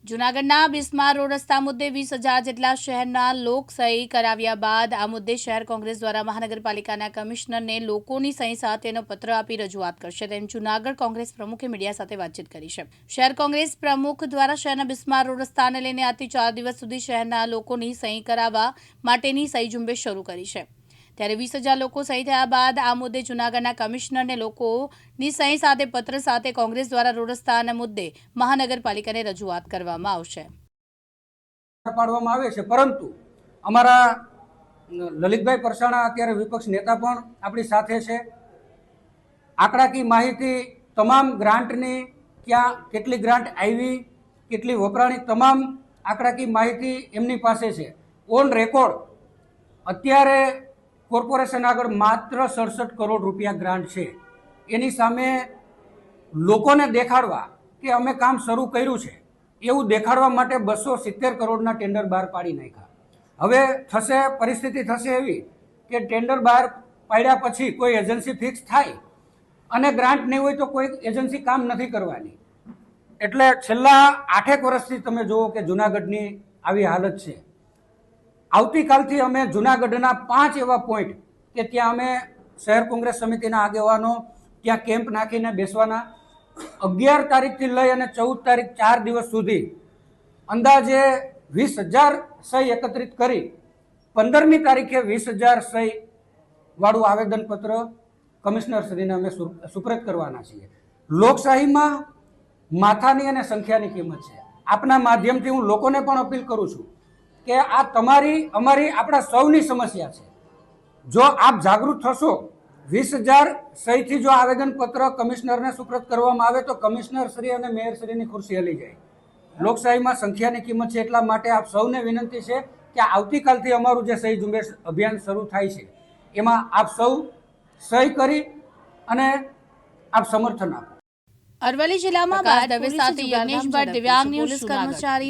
જૂનાગઢના બિસ્માર રોડ રસ્તા મુદ્દે 20,000 જેટલા શહેરના લોકસહી કરાવ્યા બાદ આ મુદ્દે શહેર કોંગ્રેસ દ્વારા મહાનગરપાલિકાના કમિશનરને લોકોની સહી સાથેનો પત્ર આપી રજૂઆત કરશે તેમ જૂનાગઢ કોંગ્રેસ પ્રમુખે મીડિયા સાથે વાતચીત કરી છે। શહેર કોંગ્રેસ પ્રમુખ દ્વારા શહેરના બિસ્માર રોડ રસ્તાને લઈને આજથી 4 દિવસ સુધી શહેરના લોકોની સહી કરાવવા માટેની સહી ઝુંબેશ શરૂ કરી છે। ત્યારે 20,000 લોકો સહી થયા બાદ આ મુદ્દે જૂનાગઢના કમિશનરને લોકોની સહી સાથે પત્ર સાથે કોંગ્રેસ દ્વારા રોડ રસ્તાના મુદ્દે મહાનગરપાલિકાને રજૂઆત કરવામાં આવશે। પાડવામાં આવે છે, પરંતુ અમારા લલિતભાઈ પરસાણા અત્યારે વિપક્ષ નેતા પણ આપણી સાથે છે। આંકડાકીય માહિતી તમામ ગ્રાન્ટની ક્યાં કેટલી ગ્રાન્ટ આવી, કેટલી વપરાણી, તમામ આંકડાકીય માહિતી એમની પાસે છે। ઓન રેકોર્ડ અત્યારે કોર્પોરેશન આગળ માત્ર 67 કરોડ રૂપિયા ગ્રાન્ટ છે। એની સામે લોકોને દેખાડવા કે અમે કામ શરૂ કર્યું છે એવું દેખાડવા માટે 270 કરોડના ટેન્ડર બહાર પાડી નાખ્યા। હવે થશે પરિસ્થિતિ થશે એવી કે ટેન્ડર બહાર પાડ્યા પછી કોઈ એજન્સી ફિક્સ થાય અને ગ્રાન્ટ નહીં હોય તો કોઈ એજન્સી કામ નથી કરવાની। એટલે છેલ્લા 8 વર્ષથી તમે જુઓ કે જૂનાગઢની આવી હાલત છે। આવતીકાલથી અમે જૂનાગઢના 5 એવા પોઈન્ટ કે ત્યાં અમે શહેર કોંગ્રેસ સમિતિના આગેવાનો ત્યાં કેમ્પ નાખીને બેસવાના। 11 તારીખથી લઈ અને 14 તારીખ 4 દિવસ સુધી અંદાજે 20,000 સહી એકત્રિત કરી 15મી તારીખે 20,000 સહી વાળું આવેદનપત્ર કમિશનરશ્રીને અમે સુપ્રત કરવાના છીએ। લોકશાહીમાં માથાની અને સંખ્યાની કિંમત છે। આપના માધ્યમથી હું લોકોને પણ અપીલ કરું છું કે આ તમારી અમારી આપણા સૌની સમસ્યા છે। જો આપ જાગૃત થશો, 20,000 સહીથી જો આવેદનપત્ર કમિશનરને સુપ્રત કરવામાં આવે તો કમિશનરશ્રી અને મેયરશ્રીની ખુરશી હલી જાય। લોકશાહીમાં સંખ્યાની કિંમત છે, એટલા માટે આપ સૌને વિનંતી છે કે આવતીકાલથી અમારું જે સહી ઝુંબેશ અભિયાન શરૂ થાય છે એમાં આપ સૌ સહી કરી અને આપ સમર્થન આપો। અરવલ્લી જિલ્લામાં બાદ હવે સાથે યજ્ઞેશ ભટ્ટ, દિવ્યાંગ ન્યૂઝ કર્મચારી